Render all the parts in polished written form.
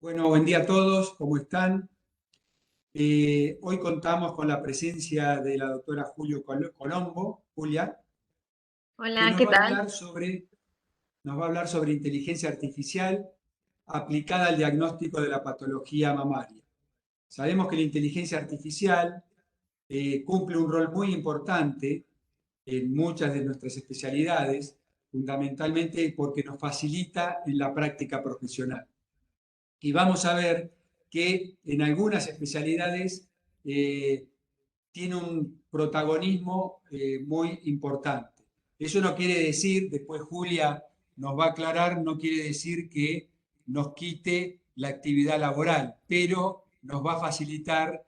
Bueno, buen día a todos, ¿cómo están? Hoy contamos con la presencia de la doctora Colombo, Julia, que Hola, ¿qué tal? nos va a hablar sobre inteligencia artificial aplicada al diagnóstico de la patología mamaria. Sabemos que la inteligencia artificial cumple un rol muy importante en muchas de nuestras especialidades, fundamentalmente porque nos facilita en la práctica profesional. Y vamos a ver que en algunas especialidades eh, tiene un protagonismo muy importante. Eso no quiere decir, después Julia nos va a aclarar, no quiere decir que nos quite la actividad laboral, pero nos va a facilitar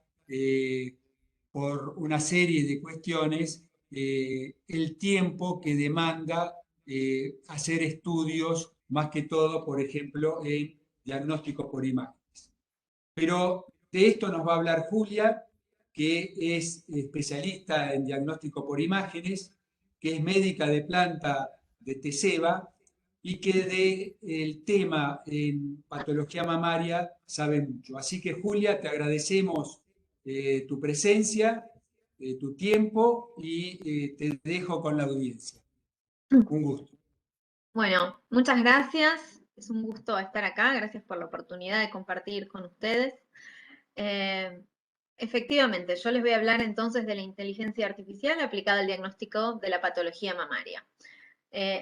por una serie de cuestiones el tiempo que demanda hacer estudios, más que todo, por ejemplo, en diagnóstico por imágenes. Pero de esto nos va a hablar Julia, que es especialista en diagnóstico por imágenes, que es médica de planta de TESEBA y que del tema en patología mamaria sabe mucho. Así que Julia, te agradecemos tu presencia, tu tiempo y te dejo con la audiencia. Un gusto. Bueno, muchas gracias. Es un gusto estar acá. Gracias por la oportunidad de compartir con ustedes. Eh, Efectivamente, yo les voy a hablar entonces de la inteligencia artificial aplicada al diagnóstico de la patología mamaria.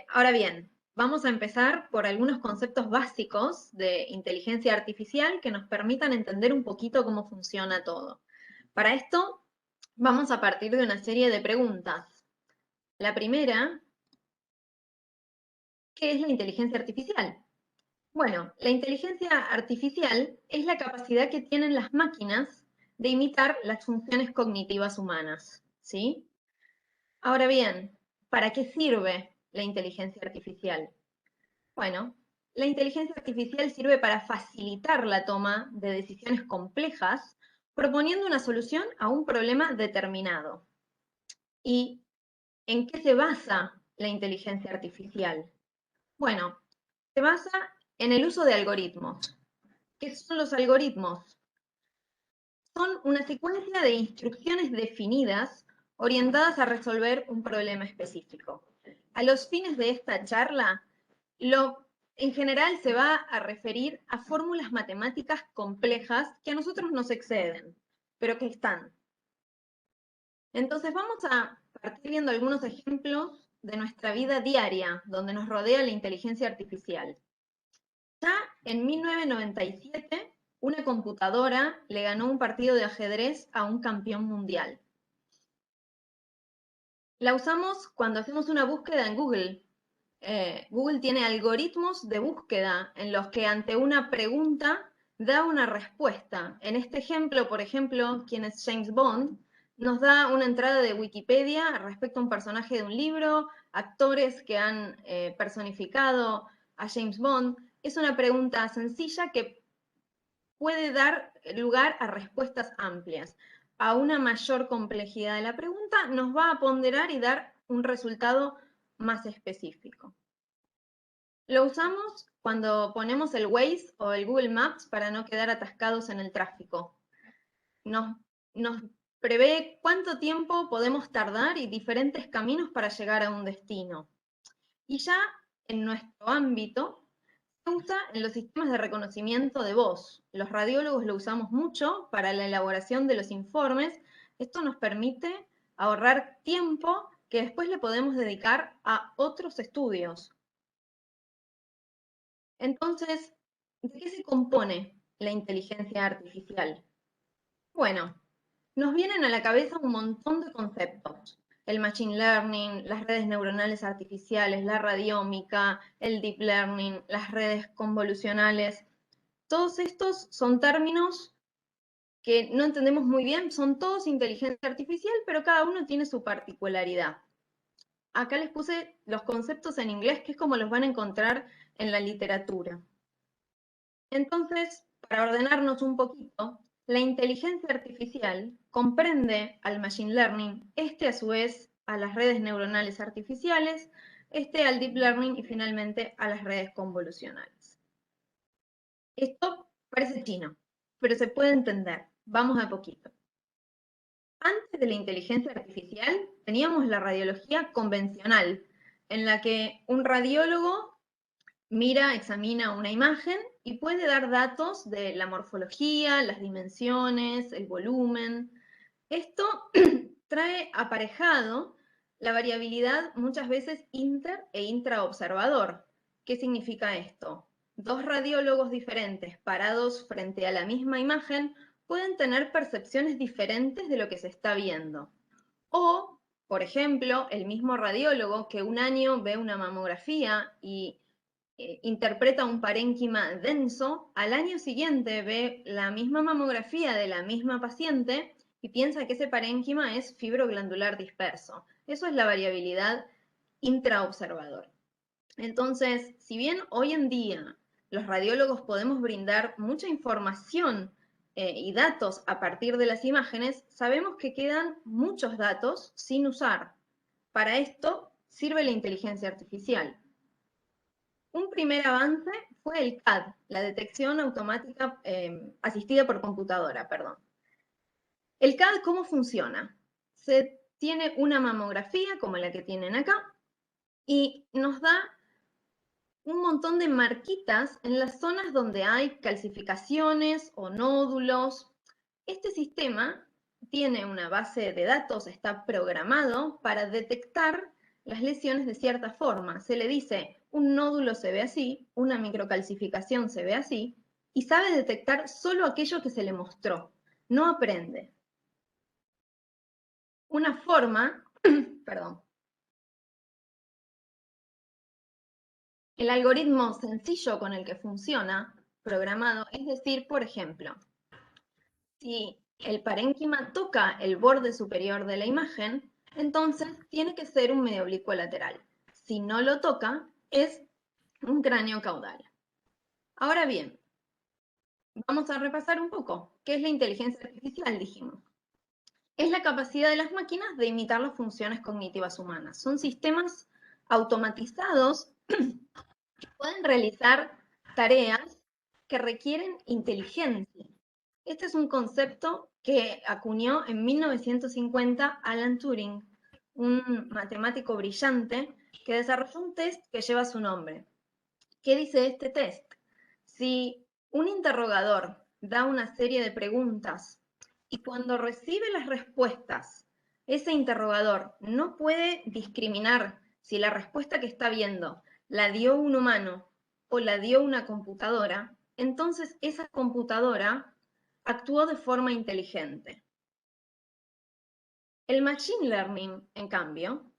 Ahora bien, vamos a empezar por algunos conceptos básicos de inteligencia artificial que nos permitan entender un poquito cómo funciona todo. Para esto, vamos a partir de una serie de preguntas. La primera, ¿qué es la inteligencia artificial? Bueno, la inteligencia artificial es la capacidad que tienen las máquinas de imitar las funciones cognitivas humanas, ¿sí? Ahora bien, ¿para qué sirve la inteligencia artificial? Bueno, la inteligencia artificial sirve para facilitar la toma de decisiones complejas, proponiendo una solución a un problema determinado. ¿Y en qué se basa la inteligencia artificial? Bueno, se basa en el uso de algoritmos. ¿Qué son los algoritmos? Son una secuencia de instrucciones definidas orientadas a resolver un problema específico. A los fines de esta charla, en general se va a referir a fórmulas matemáticas complejas que a nosotros nos exceden, pero que están. Entonces vamos a partir viendo algunos ejemplos de nuestra vida diaria, donde nos rodea la inteligencia artificial. Ya en 1997, una computadora le ganó un partido de ajedrez a un campeón mundial. La usamos cuando hacemos una búsqueda en Google. Google tiene algoritmos de búsqueda en los que ante una pregunta da una respuesta. En este ejemplo, por ejemplo, ¿quién es James Bond? Nos da una entrada de Wikipedia respecto a un personaje de un libro, actores que han personificado a James Bond. Es una pregunta sencilla que puede dar lugar a respuestas amplias. A una mayor complejidad de la pregunta nos va a ponderar y dar un resultado más específico. Lo usamos cuando ponemos el Waze o el Google Maps para no quedar atascados en el tráfico. Nos, nos prevé cuánto tiempo podemos tardar y diferentes caminos para llegar a un destino. Y ya en nuestro ámbito, se usa en los sistemas de reconocimiento de voz. Los radiólogos lo usamos mucho para la elaboración de los informes. Esto nos permite ahorrar tiempo que después le podemos dedicar a otros estudios. Entonces, ¿de qué se compone la inteligencia artificial? Bueno, nos vienen a la cabeza un montón de conceptos. El machine learning, las redes neuronales artificiales, la radiómica, el deep learning, las redes convolucionales. Todos estos son términos que no entendemos muy bien, son todos inteligencia artificial, pero cada uno tiene su particularidad. Acá les puse los conceptos en inglés, que es como los van a encontrar en la literatura. Entonces, para ordenarnos un poquito, la inteligencia artificial comprende al machine learning, este a su vez a las redes neuronales artificiales, este al deep learning y finalmente a las redes convolucionales. Esto Parece chino, pero se puede entender. Vamos a poquito. Antes de la inteligencia artificial teníamos la radiología convencional, en la que un radiólogo mira, examina una imagen y puede dar datos de la morfología, las dimensiones, el volumen. Esto trae aparejado la variabilidad muchas veces inter e intraobservador. ¿Qué significa esto? Dos radiólogos diferentes parados frente a la misma imagen pueden tener percepciones diferentes de lo que se está viendo. O, por ejemplo, el mismo radiólogo que un año ve una mamografía y interpreta un parénquima denso, al año siguiente ve la misma mamografía de la misma paciente y piensa que ese parénquima es fibroglandular disperso. Eso es la variabilidad intraobservador. Entonces, si bien hoy en día los radiólogos podemos brindar mucha información y datos a partir de las imágenes, sabemos que quedan muchos datos sin usar. Para esto sirve la inteligencia artificial. Un primer avance fue el CAD, la detección automática asistida por computadora, perdón. ¿El CAD cómo funciona? Se tiene una mamografía como la que tienen acá y nos da un montón de marquitas en las zonas donde hay calcificaciones o nódulos. Este sistema tiene una base de datos, está programado para detectar las lesiones de cierta forma. Se le dice, un nódulo se ve así, una microcalcificación se ve así, y sabe detectar solo aquello que se le mostró. No aprende. Una forma, perdón, el algoritmo sencillo con el que funciona, programado, es decir, por ejemplo, si el parénquima toca el borde superior de la imagen, entonces tiene que ser un medio oblicuo lateral. Si no lo toca, es un cráneo caudal. Ahora bien, vamos a repasar un poco. ¿Qué es la inteligencia artificial? Dijimos. Es la capacidad de las máquinas de imitar las funciones cognitivas humanas. Son sistemas automatizados que pueden realizar tareas que requieren inteligencia. Este es un concepto que acuñó en 1950 Alan Turing, un matemático brillante que desarrolló un test que lleva su nombre. ¿Qué dice este test? Si un interrogador da una serie de preguntas y cuando recibe las respuestas, ese interrogador no puede discriminar si la respuesta que está viendo la dio un humano o la dio una computadora, entonces esa computadora actuó de forma inteligente. El Machine Learning, en cambio,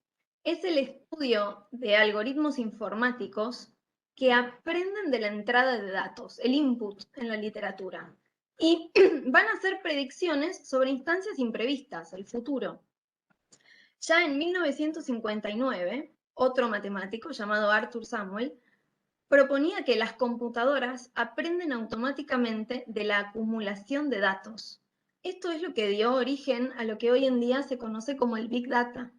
es el estudio de algoritmos informáticos que aprenden de la entrada de datos, el input en la literatura, y van a hacer predicciones sobre instancias imprevistas, el futuro. Ya en 1959, otro matemático llamado Arthur Samuel proponía que las computadoras aprenden automáticamente de la acumulación de datos. Esto es lo que dio origen a lo que hoy en día se conoce como el Big Data.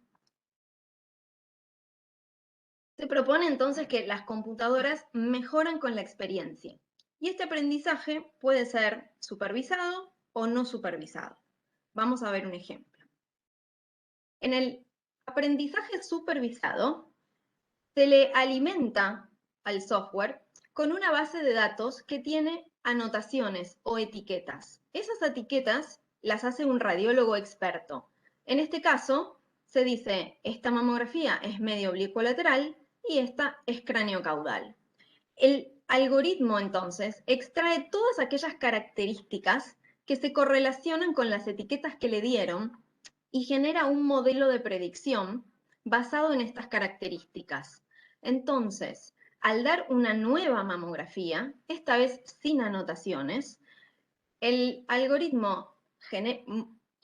Se propone entonces que las computadoras mejoran con la experiencia y este aprendizaje puede ser supervisado o no supervisado. Vamos a ver un ejemplo. En el aprendizaje supervisado se le alimenta al software con una base de datos que tiene anotaciones o etiquetas. Esas etiquetas las hace un radiólogo experto. En este caso, se dice, esta mamografía es medio oblicuo lateral y esta es cráneo caudal. El algoritmo, entonces, extrae todas aquellas características que se correlacionan con las etiquetas que le dieron y genera un modelo de predicción basado en estas características. Entonces, al dar una nueva mamografía, esta vez sin anotaciones, el algoritmo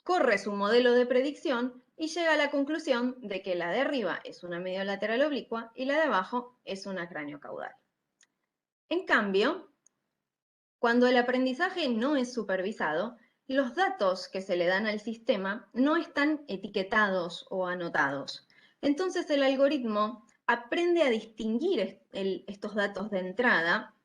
corre su modelo de predicción y llega a la conclusión de que la de arriba es una medio lateral oblicua y la de abajo es una cráneo caudal. En cambio, cuando el aprendizaje no es supervisado, los datos que se le dan al sistema no están etiquetados o anotados. Entonces el algoritmo aprende a distinguir estos datos de entrada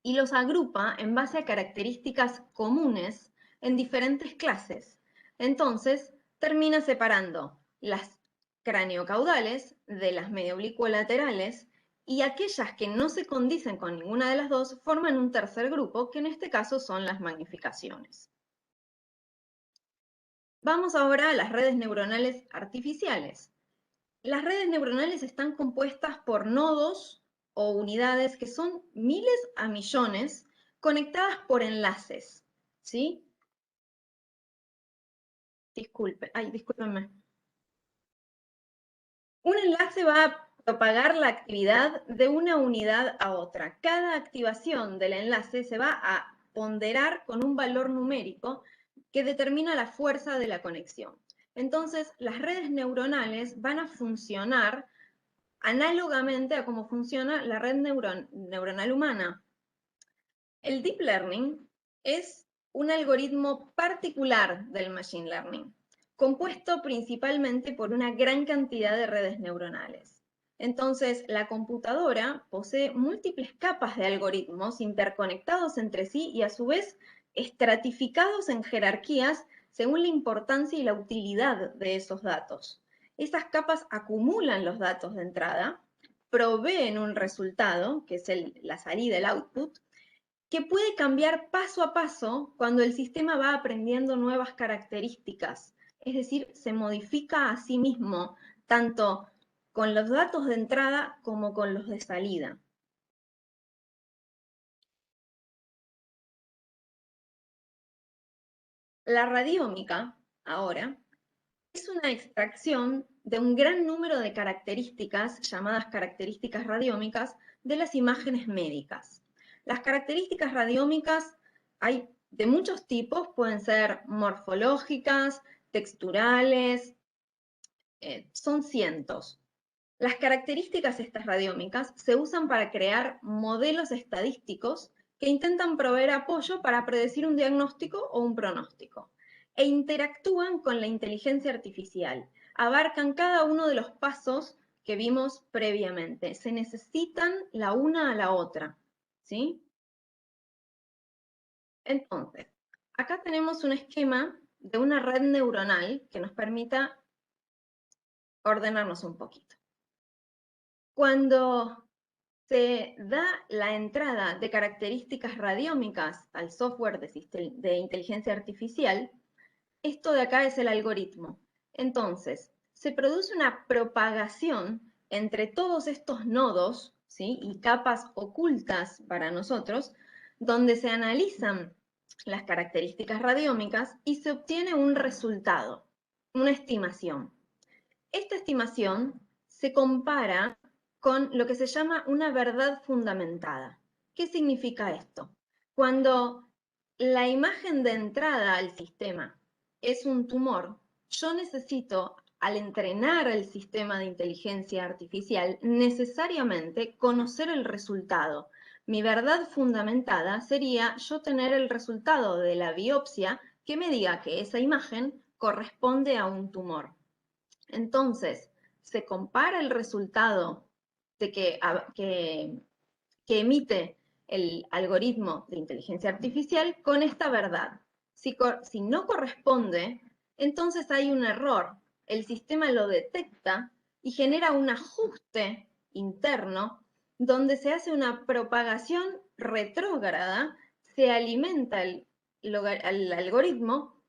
y los agrupa en base a características comunes en diferentes clases. Entonces, termina separando las craneocaudales de las medioblicuolaterales y aquellas que no se condicen con ninguna de las dos forman un tercer grupo, que en este caso son las magnificaciones. Vamos ahora a las redes neuronales artificiales. Las redes neuronales están compuestas por nodos o unidades que son miles a millones conectadas por enlaces, ¿sí? Discúlpenme. Un enlace va a propagar la actividad de una unidad a otra. Cada activación del enlace se va a ponderar con un valor numérico que determina la fuerza de la conexión. Entonces, las redes neuronales van a funcionar análogamente a cómo funciona la red neuronal humana. El deep learning es un algoritmo particular del machine learning, compuesto principalmente por una gran cantidad de redes neuronales. Entonces, la computadora posee múltiples capas de algoritmos interconectados entre sí y a su vez estratificados en jerarquías según la importancia y la utilidad de esos datos. Esas capas acumulan los datos de entrada, proveen un resultado, que es la salida, el output, que puede cambiar paso a paso cuando el sistema va aprendiendo nuevas características. Es decir, se modifica a sí mismo, tanto con los datos de entrada como con los de salida. La radiómica, ahora, es una extracción de un gran número de características, llamadas características radiómicas, de las imágenes médicas. Las características radiómicas hay de muchos tipos, pueden ser morfológicas, texturales, son cientos. Las características estas radiómicas se usan para crear modelos estadísticos que intentan proveer apoyo para predecir un diagnóstico o un pronóstico, e interactúan con la inteligencia artificial. Abarcan cada uno de los pasos que vimos previamente. Se necesitan la una a la otra, ¿sí? Entonces, acá tenemos un esquema de una red neuronal que nos permita ordenarnos un poquito. Cuando se da la entrada de características radiómicas al software de inteligencia artificial, esto de acá es el algoritmo. Entonces, se produce una propagación entre todos estos nodos, ¿sí?, y capas ocultas para nosotros, donde se analizan las características radiómicas y se obtiene un resultado, una estimación. Esta estimación se compara con lo que se llama una verdad fundamentada. ¿Qué significa esto? Cuando la imagen de entrada al sistema es un tumor, yo necesito, al entrenar el sistema de inteligencia artificial, necesariamente conocer el resultado. Mi verdad fundamentada sería yo tener el resultado de la biopsia que me diga que esa imagen corresponde a un tumor. Entonces, se compara el resultado que emite el algoritmo de inteligencia artificial con esta verdad. Si no corresponde, entonces hay un error. El sistema lo detecta y genera un ajuste interno donde se hace una propagación retrógrada, se alimenta el algoritmo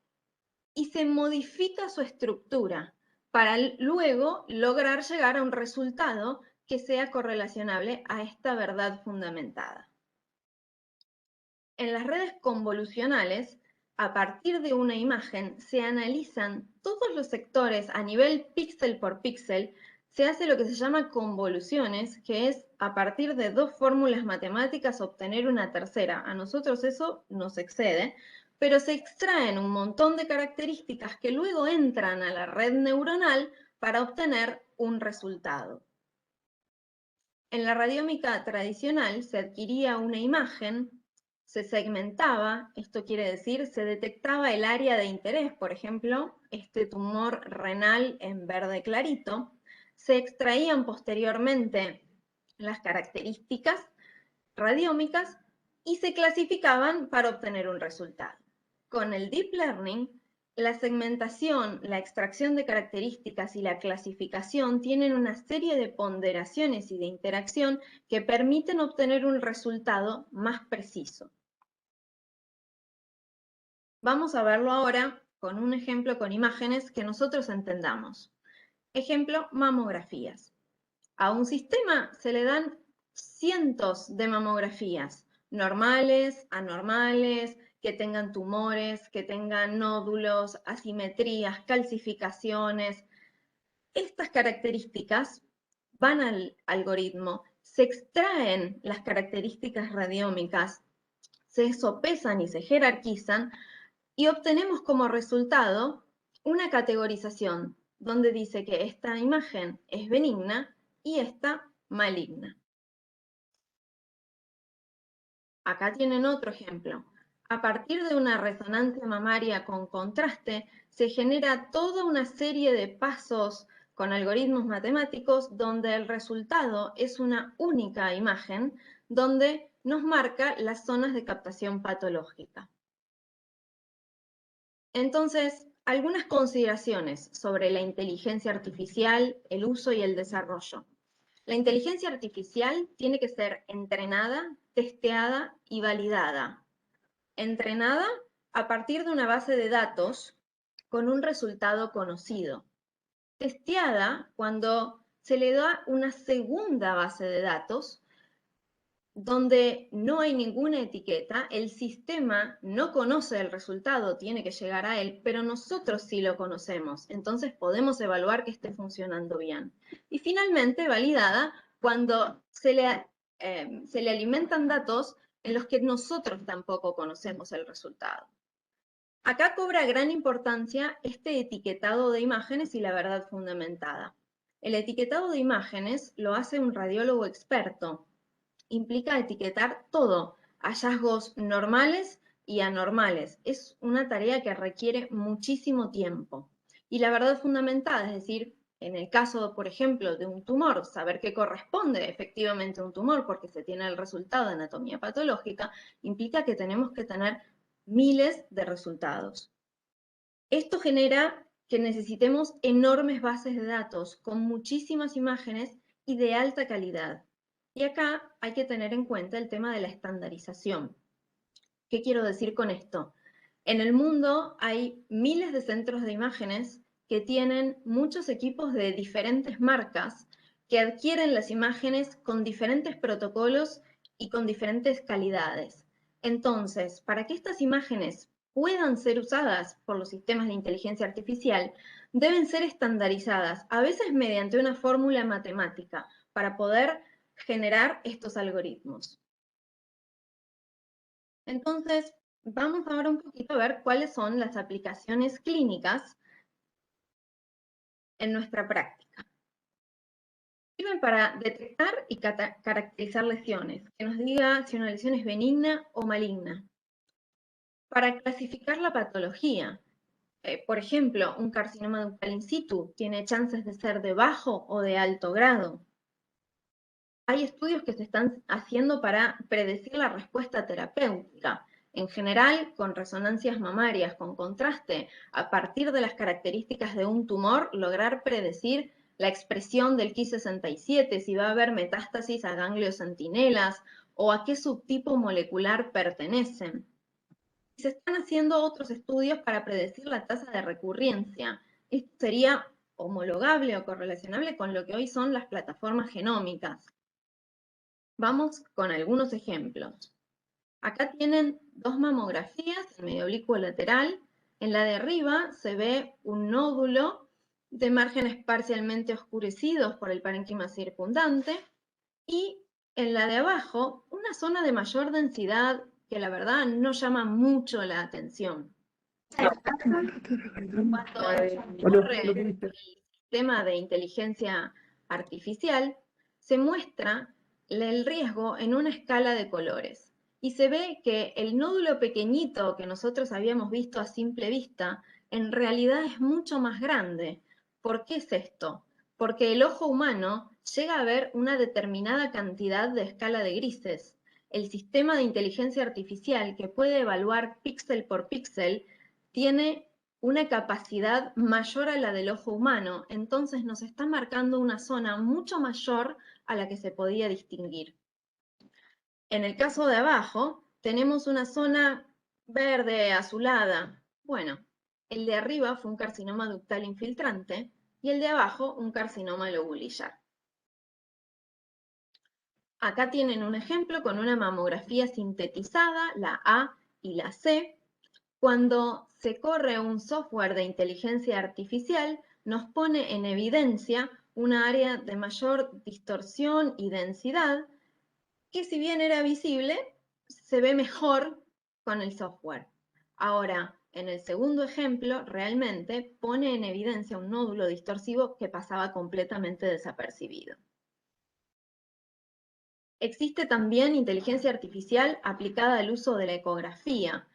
y se modifica su estructura para luego lograr llegar a un resultado que sea correlacionable a esta verdad fundamentada. En las redes convolucionales, a partir de una imagen, se analizan todos los sectores a nivel píxel por píxel, se hace lo que se llama convoluciones, que es a partir de dos fórmulas matemáticas obtener una tercera. A nosotros eso nos excede, pero se extraen un montón de características que luego entran a la red neuronal para obtener un resultado. En la radiómica tradicional se adquiría una imagen, se segmentaba, esto quiere decir, se detectaba el área de interés, por ejemplo, este tumor renal en verde clarito, se extraían posteriormente las características radiómicas y se clasificaban para obtener un resultado. Con el Deep Learning, la segmentación, la extracción de características y la clasificación tienen una serie de ponderaciones y de interacción que permiten obtener un resultado más preciso. Vamos a verlo ahora con un ejemplo con imágenes que nosotros entendamos. Ejemplo, mamografías. A un sistema se le dan cientos de mamografías, normales, anormales, que tengan tumores, que tengan nódulos, asimetrías, calcificaciones. Estas características van al algoritmo, se extraen las características radiómicas, se sopesan y se jerarquizan y obtenemos como resultado una categorización donde dice que esta imagen es benigna y esta maligna. Acá tienen otro ejemplo. A partir de una resonancia mamaria con contraste, se genera toda una serie de pasos con algoritmos matemáticos donde el resultado es una única imagen donde nos marca las zonas de captación patológica. Entonces, algunas consideraciones sobre la inteligencia artificial, el uso y el desarrollo. La inteligencia artificial tiene que ser entrenada, testeada y validada. Entrenada a partir de una base de datos con un resultado conocido. Testeada cuando se le da una segunda base de datos donde no hay ninguna etiqueta, el sistema no conoce el resultado, tiene que llegar a él, pero nosotros sí lo conocemos, entonces podemos evaluar que esté funcionando bien. Y finalmente, validada cuando se le alimentan datos en los que nosotros tampoco conocemos el resultado. Acá cobra gran importancia este etiquetado de imágenes y la verdad fundamentada. El etiquetado de imágenes lo hace un radiólogo experto. Implica etiquetar todo, hallazgos normales y anormales. Es una tarea que requiere muchísimo tiempo. Y la verdad fundamentada, es decir, en el caso, por ejemplo, de un tumor, saber qué corresponde efectivamente a un tumor porque se tiene el resultado de anatomía patológica, implica que tenemos que tener miles de resultados. Esto genera que necesitemos enormes bases de datos con muchísimas imágenes y de alta calidad. Y acá hay que tener en cuenta el tema de la estandarización. ¿Qué quiero decir con esto? En el mundo hay miles de centros de imágenes que tienen muchos equipos de diferentes marcas que adquieren las imágenes con diferentes protocolos y con diferentes calidades. Entonces, para que estas imágenes puedan ser usadas por los sistemas de inteligencia artificial, deben ser estandarizadas, a veces mediante una fórmula matemática, para poder generar estos algoritmos. Entonces, vamos ahora un poquito a ver cuáles son las aplicaciones clínicas en nuestra práctica. Sirven para detectar y caracterizar lesiones, que nos diga si una lesión es benigna o maligna. Para clasificar la patología, por ejemplo, un carcinoma ductal in situ tiene chances de ser de bajo o de alto grado. Hay estudios que se están haciendo para predecir la respuesta terapéutica. En general, con resonancias mamarias con contraste, a partir de las características de un tumor, lograr predecir la expresión del Ki67, si va a haber metástasis a ganglios centinelas o a qué subtipo molecular pertenecen. Se están haciendo otros estudios para predecir la tasa de recurrencia. Esto sería homologable o correlacionable con lo que hoy son las plataformas genómicas. Vamos con algunos ejemplos. Acá tienen dos mamografías, el medio oblicuo lateral. En la de arriba se ve un nódulo de márgenes parcialmente oscurecidos por el parénquima circundante y en la de abajo una zona de mayor densidad que la verdad no llama mucho la atención. Cuando ocurre el sistema de inteligencia artificial, se muestra el riesgo en una escala de colores. Y se ve que el nódulo pequeñito que nosotros habíamos visto a simple vista, en realidad es mucho más grande. ¿Por qué es esto? Porque el ojo humano llega a ver una determinada cantidad de escala de grises. el sistema de inteligencia artificial que puede evaluar píxel por píxel tiene una capacidad mayor a la del ojo humano, entonces nos está marcando una zona mucho mayor a la que se podía distinguir. En el caso de abajo, tenemos una zona verde azulada. Bueno, el de arriba fue un carcinoma ductal infiltrante y el de abajo un carcinoma lobulillar. Acá tienen un ejemplo con una mamografía sintetizada, la A y la C. Cuando se corre un software de inteligencia artificial, nos pone en evidencia una área de mayor distorsión y densidad, que si bien era visible, se ve mejor con el software. Ahora, en el segundo ejemplo, realmente pone en evidencia un nódulo distorsivo que pasaba completamente desapercibido. Existe también inteligencia artificial aplicada al uso de la ecografía.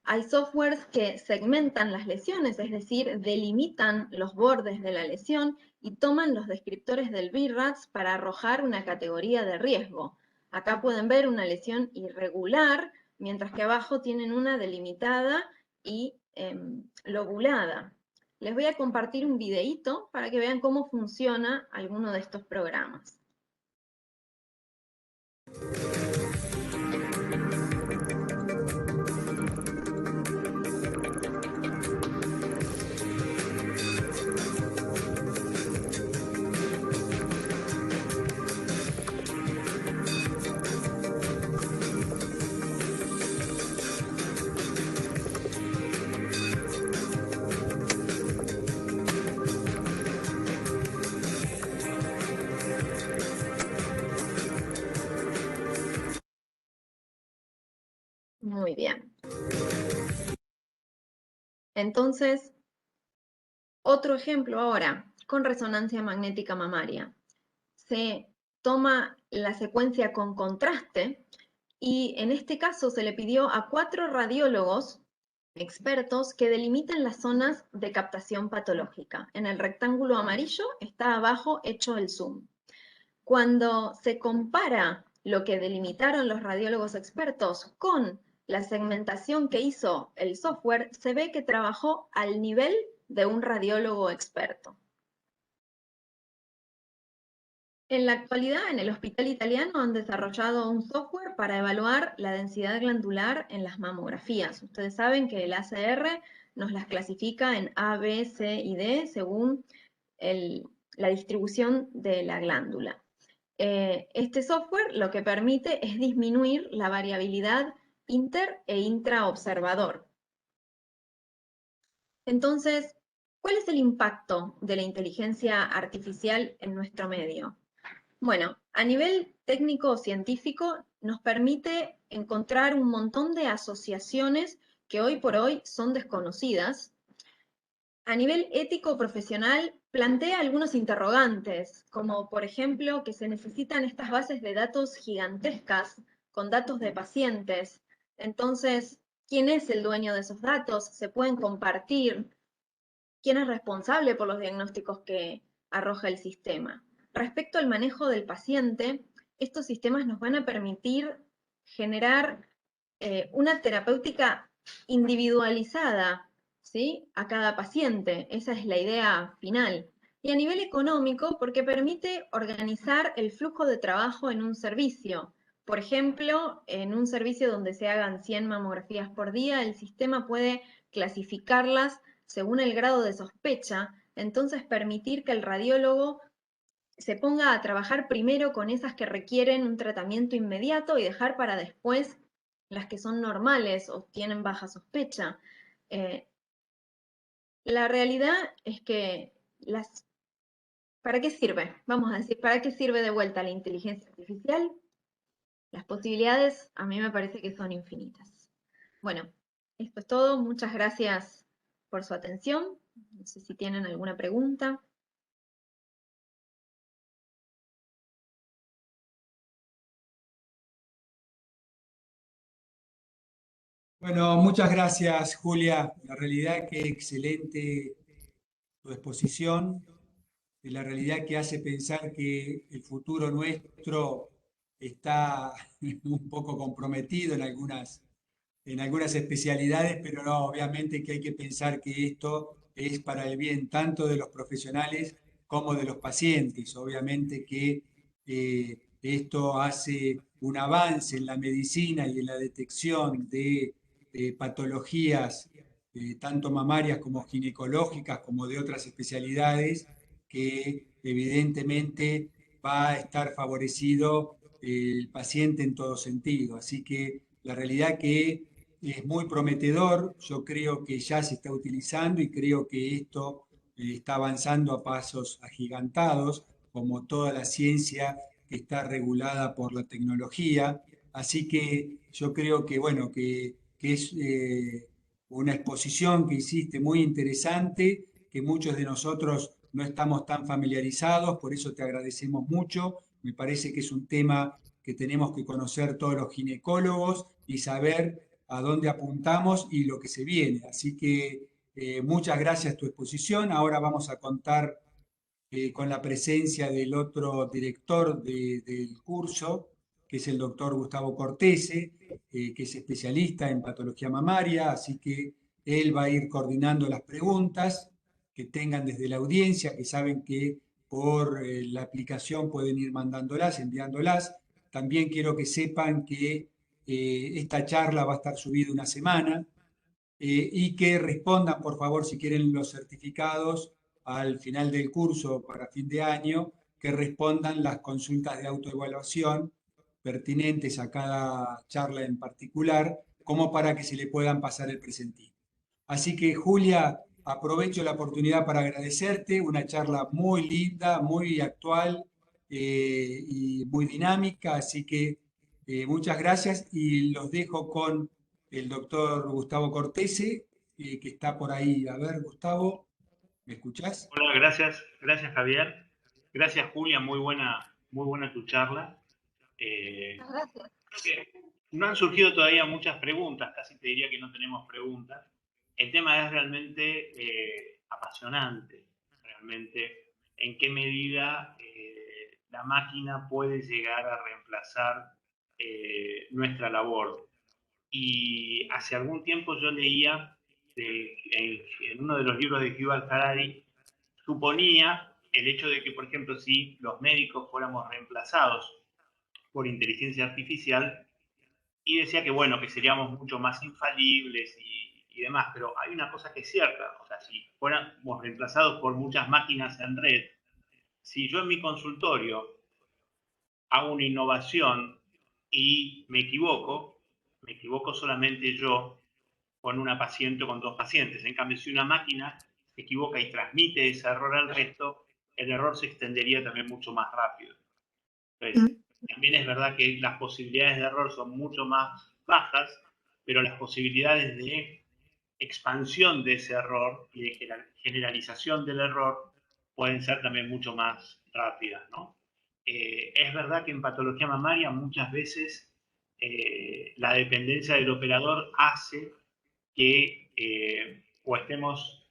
Hay softwares que segmentan las lesiones, es decir, delimitan los bordes de la lesión y toman los descriptores del BIRATS para arrojar una categoría de riesgo. Acá pueden ver una lesión irregular, mientras que abajo tienen una delimitada y lobulada. Les voy a compartir un videíto para que vean cómo funciona alguno de estos programas. Muy bien. Entonces, otro ejemplo ahora, con resonancia magnética mamaria. Se toma la secuencia con contraste y en este caso se le pidió a 4 radiólogos expertos que delimiten las zonas de captación patológica. En el rectángulo amarillo está abajo hecho el zoom. Cuando se compara lo que delimitaron los radiólogos expertos con la segmentación que hizo el software, se ve que trabajó al nivel de un radiólogo experto. En la actualidad, en el Hospital Italiano han desarrollado un software para evaluar la densidad glandular en las mamografías. Ustedes saben que el ACR nos las clasifica en A, B, C y D según la distribución de la glándula. Este software lo que permite es disminuir la variabilidad inter e intraobservador. Entonces, ¿cuál es el impacto de la inteligencia artificial en nuestro medio? Bueno, a nivel técnico-científico nos permite encontrar un montón de asociaciones que hoy por hoy son desconocidas. A nivel ético-profesional plantea algunos interrogantes, como por ejemplo que se necesitan estas bases de datos gigantescas con datos de pacientes. Entonces, ¿quién es el dueño de esos datos? ¿Se pueden compartir? ¿Quién es responsable por los diagnósticos que arroja el sistema? Respecto al manejo del paciente, estos sistemas nos van a permitir generar una terapéutica individualizada, ¿sí?, a cada paciente. Esa es la idea final. Y a nivel económico, porque permite organizar el flujo de trabajo en un servicio. Por ejemplo, en un servicio donde se hagan 100 mamografías por día, el sistema puede clasificarlas según el grado de sospecha, entonces permitir que el radiólogo se ponga a trabajar primero con esas que requieren un tratamiento inmediato y dejar para después las que son normales o tienen baja sospecha. La realidad es que ¿para qué sirve? Vamos a decir, ¿para qué sirve de vuelta la inteligencia artificial? Las posibilidades a mí me parece que son infinitas. Bueno, esto es todo. Muchas gracias por su atención. No sé si tienen alguna pregunta. Bueno, muchas gracias, Julia. La realidad que excelente tu exposición, de la realidad que hace pensar que el futuro nuestro está un poco comprometido en algunas especialidades, pero no, obviamente que hay que pensar que esto es para el bien tanto de los profesionales como de los pacientes. Obviamente que esto hace un avance en la medicina y en la detección de patologías tanto mamarias como ginecológicas como de otras especialidades que evidentemente va a estar favorecido el paciente en todo sentido. Así que la realidad que es muy prometedor, yo creo que ya se está utilizando y creo que esto está avanzando a pasos agigantados, como toda la ciencia que está regulada por la tecnología. Así que yo creo que, bueno, que es una exposición que hiciste muy interesante, que muchos de nosotros no estamos tan familiarizados, por eso te agradecemos mucho. Me parece que es un tema que tenemos que conocer todos los ginecólogos y saber a dónde apuntamos y lo que se viene. Así que muchas gracias por tu exposición. Ahora vamos a contar con la presencia del otro director del curso, que es el doctor Gustavo Cortese, que es especialista en patología mamaria, así que él va a ir coordinando las preguntas que tengan desde la audiencia, que saben que por la aplicación pueden ir mandándolas, enviándolas. También quiero que sepan que esta charla va a estar subida una semana, y que respondan, por favor, si quieren los certificados al final del curso para fin de año, que respondan las consultas de autoevaluación pertinentes a cada charla en particular, como para que se le puedan pasar el presentín. Así que, Julia, aprovecho la oportunidad para agradecerte, una charla muy linda, muy actual y muy dinámica, así que muchas gracias y los dejo con el doctor Gustavo Cortese, que está por ahí. A ver, Gustavo, ¿me escuchás? Hola, gracias Javier. Gracias Julia, muy buena tu charla. Muchas gracias. Creo que no han surgido todavía muchas preguntas, casi te diría que no tenemos preguntas. El tema es realmente apasionante, realmente en qué medida la máquina puede llegar a reemplazar nuestra labor. Y hace algún tiempo yo leía en uno de los libros de Yuval Harari, suponía el hecho de que, por ejemplo, si los médicos fuéramos reemplazados por inteligencia artificial, y decía que, bueno, que seríamos mucho más infalibles y demás, pero hay una cosa que es cierta, o sea, si fuéramos reemplazados por muchas máquinas en red, si yo en mi consultorio hago una innovación y me equivoco solamente yo con una paciente o con dos pacientes. En cambio, si una máquina se equivoca y transmite ese error al resto, el error se extendería también mucho más rápido. Entonces, también es verdad que las posibilidades de error son mucho más bajas, pero las posibilidades de expansión de ese error y de generalización del error pueden ser también mucho más rápidas, ¿no? Es verdad que en patología mamaria muchas veces la dependencia del operador hace que o estemos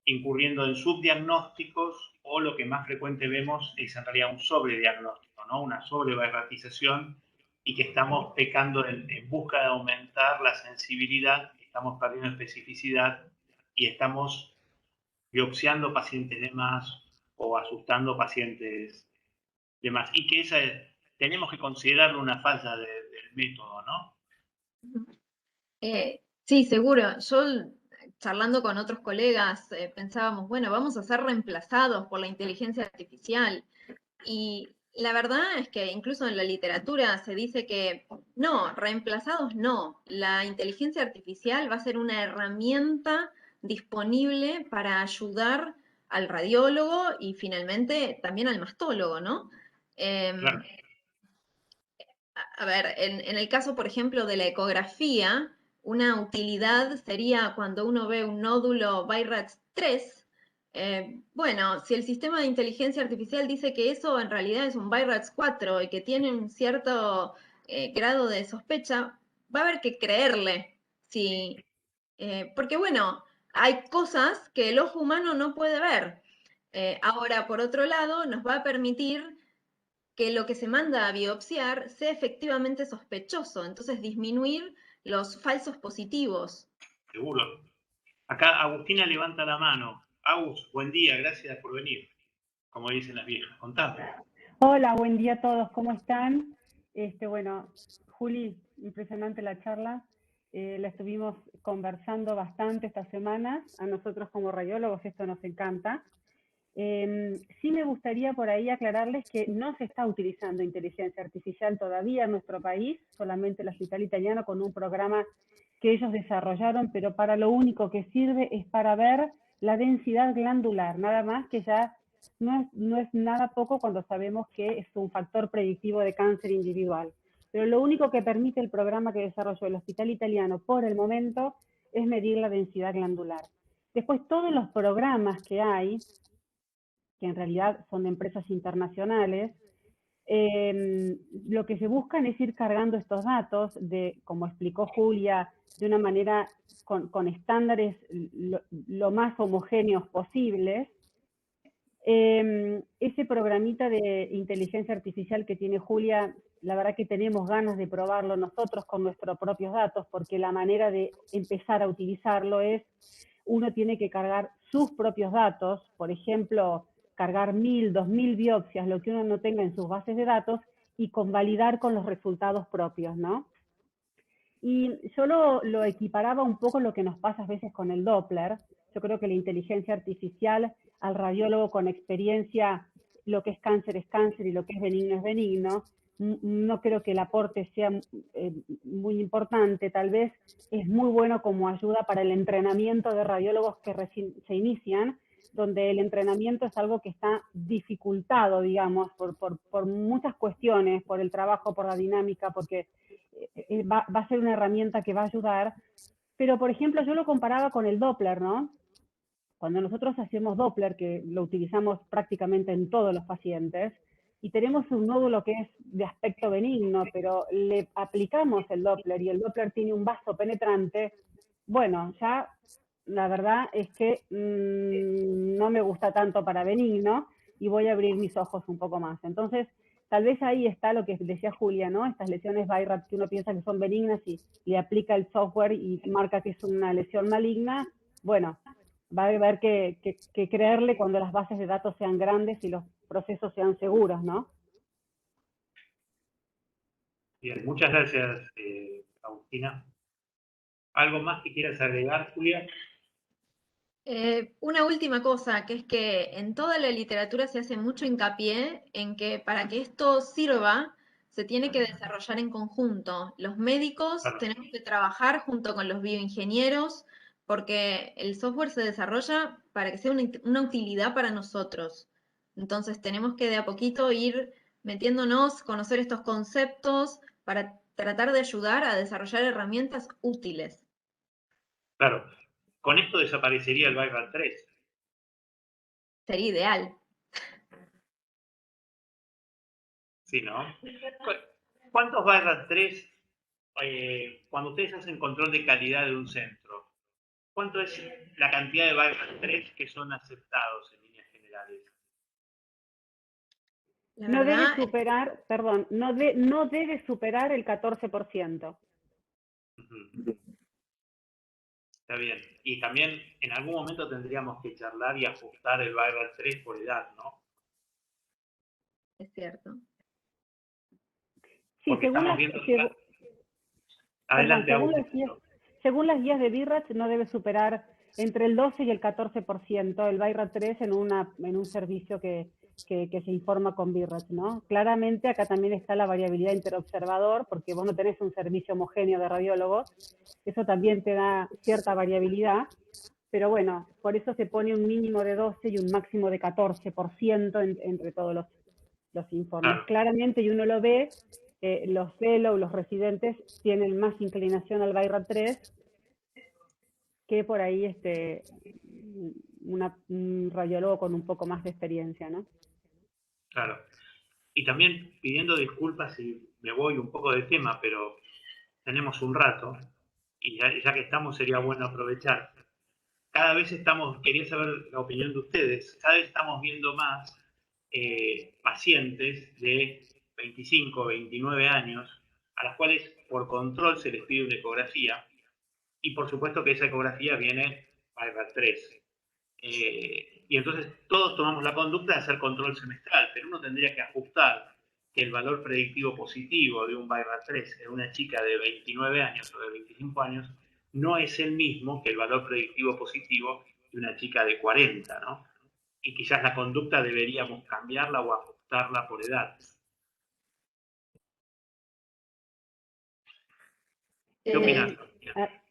incurriendo en subdiagnósticos o lo que más frecuente vemos es en realidad un sobrediagnóstico, ¿no? Una sobrebaratización y que estamos pecando en busca de aumentar la sensibilidad, estamos perdiendo especificidad y estamos biopsiando pacientes de más o asustando pacientes de más. Y que tenemos que considerarlo una falla del método, ¿no? Sí, seguro. Yo, charlando con otros colegas, pensábamos, bueno, vamos a ser reemplazados por la inteligencia artificial. Y la verdad es que incluso en la literatura se dice que no, reemplazados no. La inteligencia artificial va a ser una herramienta disponible para ayudar al radiólogo y finalmente también al mastólogo, ¿no? Claro. A ver, en el caso, por ejemplo, de la ecografía, una utilidad sería cuando uno ve un nódulo BIRATS 3. Bueno, si el sistema de inteligencia artificial dice que eso en realidad es un BIRATS 4 y que tiene un cierto grado de sospecha, va a haber que creerle. Si, porque bueno, hay cosas que el ojo humano no puede ver. Ahora, por otro lado, nos va a permitir que lo que se manda a biopsiar sea efectivamente sospechoso, entonces disminuir los falsos positivos. Seguro. Acá Agustina levanta la mano. Agus, buen día, gracias por venir. Como dicen las viejas, contame. Hola, buen día a todos, ¿cómo están? Bueno, Juli, impresionante la charla. La estuvimos conversando bastante esta semana. A nosotros como radiólogos esto nos encanta. Sí me gustaría por ahí aclararles que no se está utilizando inteligencia artificial todavía en nuestro país, solamente el Hospital Italiano con un programa que ellos desarrollaron, pero para lo único que sirve es para ver la densidad glandular, nada más, que ya no es nada poco cuando sabemos que es un factor predictivo de cáncer individual. Pero lo único que permite el programa que desarrolló el Hospital Italiano por el momento es medir la densidad glandular. Después, todos los programas que hay, que en realidad son de empresas internacionales, lo que se buscan es ir cargando estos datos, como explicó Julia, de una manera con estándares lo más homogéneos posibles. Ese programita de inteligencia artificial que tiene Julia, la verdad que tenemos ganas de probarlo nosotros con nuestros propios datos, porque la manera de empezar a utilizarlo es, uno tiene que cargar sus propios datos, por ejemplo, cargar 1000, 2000 biopsias, lo que uno no tenga en sus bases de datos, y convalidar con los resultados propios, ¿no? Y yo lo equiparaba un poco lo que nos pasa a veces con el Doppler. Yo creo que la inteligencia artificial, al radiólogo con experiencia, lo que es cáncer y lo que es benigno. No creo que el aporte sea muy importante, tal vez es muy bueno como ayuda para el entrenamiento de radiólogos que recién se inician, donde el entrenamiento es algo que está dificultado, digamos, por muchas cuestiones, por el trabajo, por la dinámica, porque va a ser una herramienta que va a ayudar. Pero, por ejemplo, yo lo comparaba con el Doppler, ¿no? Cuando nosotros hacemos Doppler, que lo utilizamos prácticamente en todos los pacientes, y tenemos un nódulo que es de aspecto benigno, pero le aplicamos el Doppler y el Doppler tiene un vaso penetrante, bueno, ya la verdad es que no me gusta tanto para benigno y voy a abrir mis ojos un poco más. Entonces, tal vez ahí está lo que decía Julia, ¿no? Estas lesiones BI-RADS que uno piensa que son benignas y le aplica el software y marca que es una lesión maligna. Bueno, va a haber que creerle cuando las bases de datos sean grandes y los procesos sean seguros, ¿no? Bien, muchas gracias, Agustina. ¿Algo más que quieras agregar, Julia? Una última cosa, que es que en toda la literatura se hace mucho hincapié en que para que esto sirva, se tiene que desarrollar en conjunto. Los médicos tenemos que trabajar junto con los bioingenieros, porque el software se desarrolla para que sea una utilidad para nosotros. Entonces tenemos que de a poquito ir metiéndonos, conocer estos conceptos para tratar de ayudar a desarrollar herramientas útiles. Claro. Con esto desaparecería el BI-RADS 3. Sería ideal. Sí, ¿no? ¿Cuántos BI-RADS 3, cuando ustedes hacen control de calidad de un centro, cuánto es la cantidad de BI-RADS 3 que son aceptados en líneas generales? No debe superar, perdón, no debe superar el 14%. Está bien. Y también en algún momento tendríamos que charlar y ajustar el BI-RADS 3 por edad, ¿no? Es cierto. Sí, según las guías de BI-RADS no debe superar entre el 12 y el 14% el BI-RADS 3 en un servicio que se informa con BI-RADS, ¿no? Claramente acá también está la variabilidad interobservador, porque vos no tenés un servicio homogéneo de radiólogos, eso también te da cierta variabilidad, pero bueno, por eso se pone un mínimo de 12 y un máximo de 14% entre todos los informes. Claramente, y uno lo ve, los fellows, los residentes, tienen más inclinación al BI-RADS 3 que por ahí un radiólogo con un poco más de experiencia, ¿no? Claro. Y también pidiendo disculpas si me voy un poco del tema, pero tenemos un rato y ya que estamos sería bueno aprovechar. Cada vez quería saber la opinión de ustedes, cada vez estamos viendo más pacientes de 25 o 29 años, a las cuales por control se les pide una ecografía, y por supuesto que esa ecografía viene BIRAT3. Y entonces todos tomamos la conducta de hacer control semestral, pero uno tendría que ajustar que el valor predictivo positivo de un BIRAT3 en una chica de 29 años o de 25 años no es el mismo que el valor predictivo positivo de una chica de 40, ¿no? Y quizás la conducta deberíamos cambiarla o ajustarla por edad. ¿Qué opinas?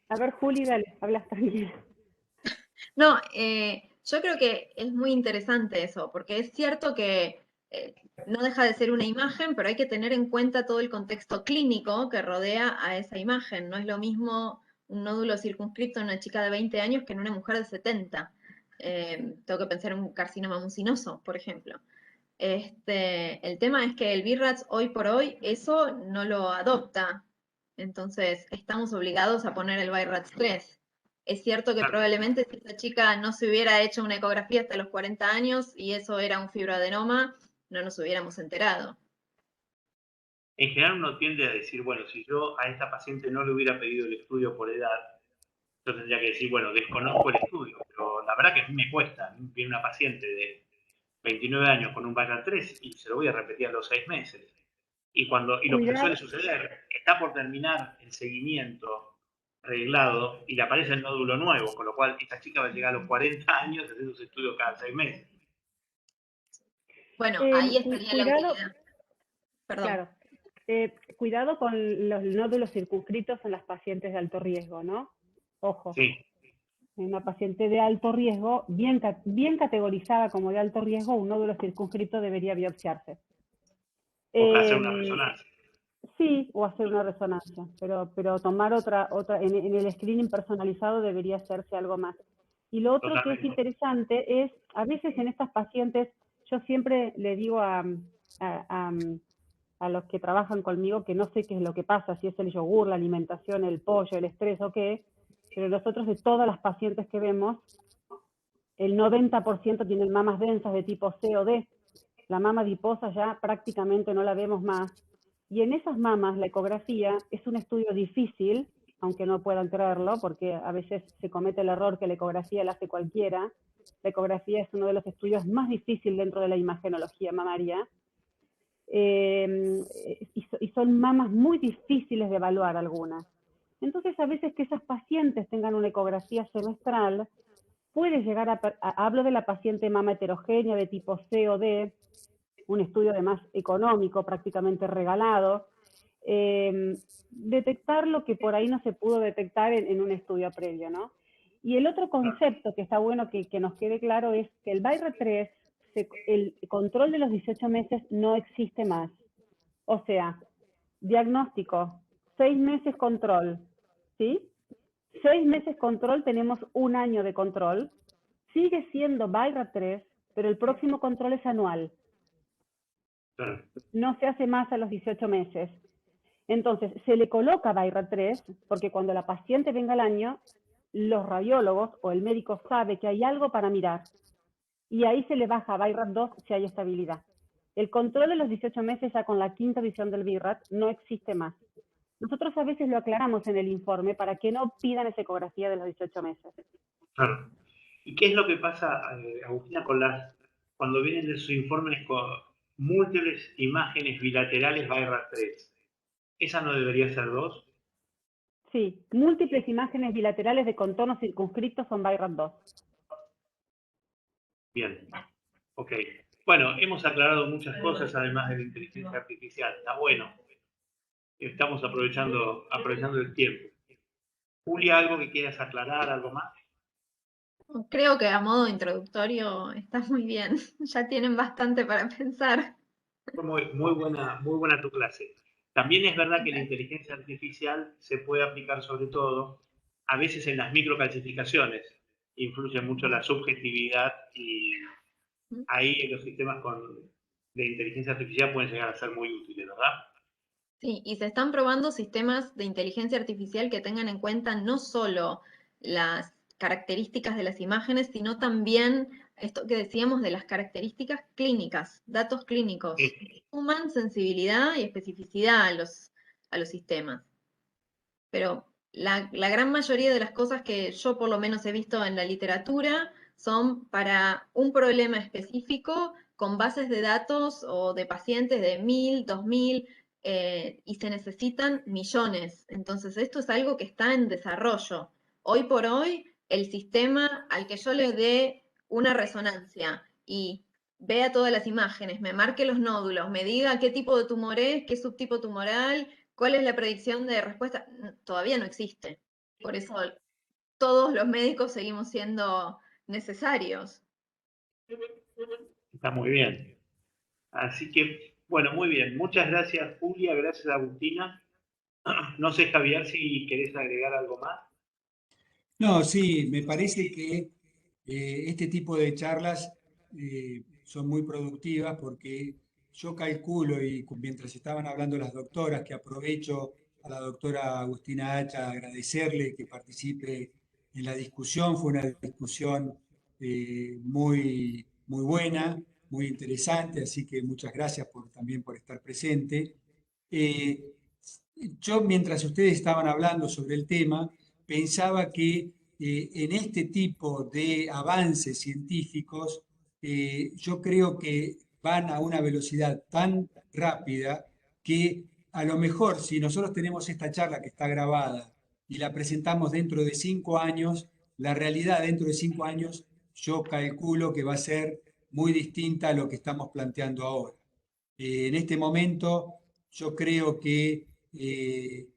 A ver, Juli, dale, hablas tranquila. No, yo creo que es muy interesante eso, porque es cierto que no deja de ser una imagen, pero hay que tener en cuenta todo el contexto clínico que rodea a esa imagen. No es lo mismo un nódulo circunscripto en una chica de 20 años que en una mujer de 70. Tengo que pensar en un carcinoma mucinoso, por ejemplo. El tema es que el BIRATS hoy por hoy eso no lo adopta. Entonces, estamos obligados a poner el BIRATS 3. Es cierto que probablemente si esta chica no se hubiera hecho una ecografía hasta los 40 años y eso era un fibroadenoma, no nos hubiéramos enterado. En general uno tiende a decir, bueno, si yo a esta paciente no le hubiera pedido el estudio por edad, yo tendría que decir, bueno, desconozco el estudio, pero la verdad que a mí me cuesta. Viene una paciente de 29 años con un BIRAT3 y se lo voy a repetir a los 6 meses. Y lo que suele suceder, está por terminar el seguimiento arreglado y le aparece el nódulo nuevo, con lo cual esta chica va a llegar a los 40 años haciendo sus estudios cada 6 meses. Bueno, ahí estaría la utilidad. Perdón. Claro. Cuidado con los nódulos circunscritos en las pacientes de alto riesgo, ¿no? Ojo. Sí. En una paciente de alto riesgo, bien categorizada como de alto riesgo, un nódulo circunscrito debería biopsiarse. O hacer una resonancia. Sí, o hacer una resonancia, pero tomar otra en el screening personalizado debería hacerse algo más. Y lo otro que es interesante es, a veces en estas pacientes, yo siempre le digo a los que trabajan conmigo que no sé qué es lo que pasa, si es el yogur, la alimentación, el pollo, el estrés o qué, pero nosotros de todas las pacientes que vemos, el 90% tienen mamas densas de tipo C o D. La mama adiposa ya prácticamente no la vemos más. Y en esas mamas la ecografía es un estudio difícil, aunque no puedan creerlo, porque a veces se comete el error que la ecografía la hace cualquiera. La ecografía es uno de los estudios más difíciles dentro de la imagenología mamaria. Y son mamas muy difíciles de evaluar algunas. Entonces, a veces que esas pacientes tengan una ecografía semestral, puede llegar hablo de la paciente mama heterogénea de tipo C o D, un estudio además económico, prácticamente regalado, detectar lo que por ahí no se pudo detectar en un estudio previo, ¿no? Y el otro concepto que está bueno que nos quede claro es que el BIRAT3, el control de los 18 meses no existe más. O sea, diagnóstico, 6 meses control, ¿sí? 6 meses control, tenemos 1 año de control, sigue siendo BIRAT3, pero el próximo control es anual. No se hace más a los 18 meses. Entonces, se le coloca BIRAT3 porque cuando la paciente venga al año, los radiólogos o el médico sabe que hay algo para mirar. Y ahí se le baja a BIRAT2 si hay estabilidad. El control de los 18 meses ya con la 5ª edición del BIRAT no existe más. Nosotros a veces lo aclaramos en el informe para que no pidan esa ecografía de los 18 meses. Claro. ¿Y qué es lo que pasa, Agustina, cuando vienen de sus informes con múltiples imágenes bilaterales BIRAT3? ¿Esa no debería ser 2? Sí, múltiples imágenes bilaterales de contornos circunscritos son BIRAT2. Bien, ok. Bueno, hemos aclarado muchas cosas además de la inteligencia artificial. Está bueno. Estamos aprovechando el tiempo. Julia, ¿algo que quieras aclarar, algo más? Creo que a modo introductorio está muy bien. Ya tienen bastante para pensar. Fue muy buena tu clase. También es verdad que la inteligencia artificial se puede aplicar sobre todo, a veces en las microcalcificaciones. Influye mucho la subjetividad y ahí los sistemas de inteligencia artificial pueden llegar a ser muy útiles, ¿verdad? Sí, y se están probando sistemas de inteligencia artificial que tengan en cuenta no solo las características de las imágenes, sino también esto que decíamos de las características clínicas, datos clínicos, suman sensibilidad y especificidad a los sistemas. Pero la gran mayoría de las cosas que yo por lo menos he visto en la literatura son para un problema específico con bases de datos o de pacientes de 1000, 2000, y se necesitan millones. Entonces esto es algo que está en desarrollo. Hoy por hoy, el sistema al que yo le dé una resonancia y vea todas las imágenes, me marque los nódulos, me diga qué tipo de tumor es, qué subtipo tumoral, ¿cuál es la predicción de respuesta? Todavía no existe. Por eso todos los médicos seguimos siendo necesarios. Está muy bien. Así que, bueno, muy bien. Muchas gracias, Julia. Gracias, Agustina. No sé, Javier, si querés agregar algo más. No, sí, me parece que este tipo de charlas son muy productivas porque yo calculo, y mientras estaban hablando las doctoras, que aprovecho a la doctora Agustina Hacha agradecerle que participe en la discusión. Fue una discusión muy buena, muy interesante, así que muchas gracias también por estar presente. Eh, yo, mientras ustedes estaban hablando sobre el tema, pensaba que en este tipo de avances científicos, yo creo que van a una velocidad tan rápida que a lo mejor si nosotros tenemos esta charla que está grabada y la presentamos dentro de 5 años, la realidad dentro de 5 años yo calculo que va a ser muy distinta a lo que estamos planteando ahora. En este momento yo creo que eh,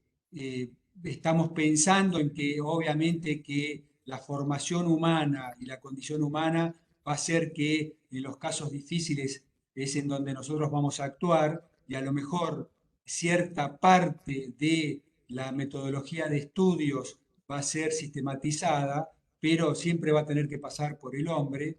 estamos pensando en que obviamente que la formación humana y la condición humana va a ser que en los casos difíciles es en donde nosotros vamos a actuar, y a lo mejor cierta parte de la metodología de estudios va a ser sistematizada, pero siempre va a tener que pasar por el hombre.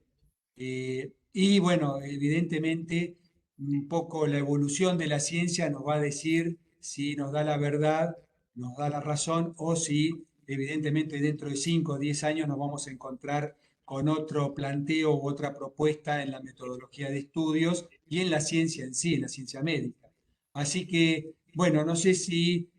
Y bueno, evidentemente un poco la evolución de la ciencia nos va a decir si nos da la verdad, nos da la razón, o si evidentemente dentro de 5 o 10 años nos vamos a encontrar con otro planteo u otra propuesta en la metodología de estudios y en la ciencia en sí, en la ciencia médica. Así que, bueno, no sé si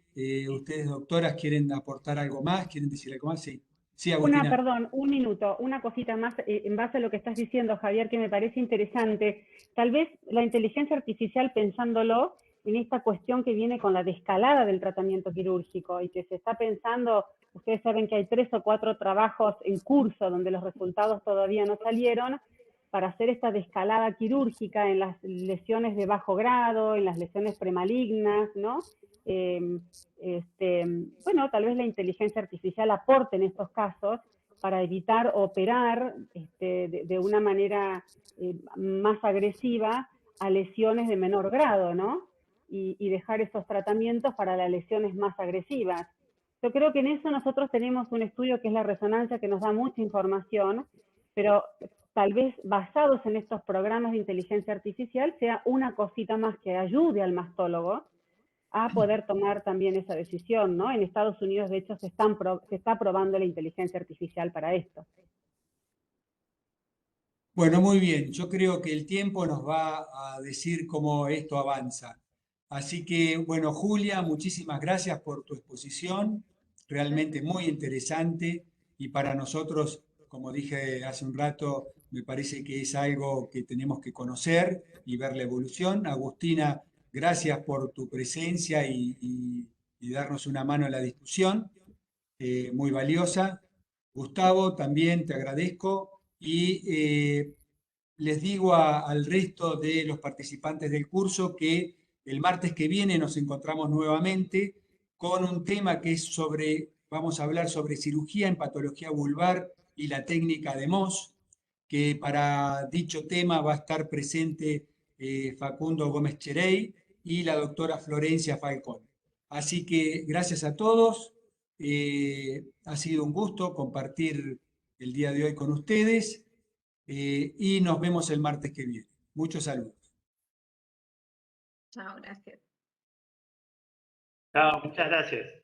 ustedes, doctoras, quieren aportar algo más, quieren decir algo más. Sí, sí, Agustina. Perdón, un minuto, una cosita más en base a lo que estás diciendo, Javier, que me parece interesante. Tal vez la inteligencia artificial, pensándolo en esta cuestión que viene con la descalada del tratamiento quirúrgico y que se está pensando, ustedes saben que hay 3 o 4 trabajos en curso donde los resultados todavía no salieron, para hacer esta descalada quirúrgica en las lesiones de bajo grado, en las lesiones premalignas, ¿no? Bueno, tal vez la inteligencia artificial aporte en estos casos para evitar operar de una manera más agresiva a lesiones de menor grado, ¿no? Y dejar esos tratamientos para las lesiones más agresivas. Yo creo que en eso nosotros tenemos un estudio que es la resonancia, que nos da mucha información, pero tal vez basados en estos programas de inteligencia artificial sea una cosita más que ayude al mastólogo a poder tomar también esa decisión, ¿no? En Estados Unidos, de hecho, se está probando la inteligencia artificial para esto. Bueno, muy bien. Yo creo que el tiempo nos va a decir cómo esto avanza. Así que, bueno, Julia, muchísimas gracias por tu exposición, realmente muy interesante, y para nosotros, como dije hace un rato, me parece que es algo que tenemos que conocer y ver la evolución. Agustina, gracias por tu presencia y darnos una mano en la discusión, muy valiosa. Gustavo, también te agradezco. Y les digo al resto de los participantes del curso que el martes que viene nos encontramos nuevamente con un tema que es vamos a hablar sobre cirugía en patología vulvar y la técnica de Mohs, que para dicho tema va a estar presente Facundo Gómez Cherey y la doctora Florencia Falcón. Así que gracias a todos. Ha sido un gusto compartir el día de hoy con ustedes, y nos vemos el martes que viene. Muchos saludos. Chao, gracias. Chao, muchas gracias.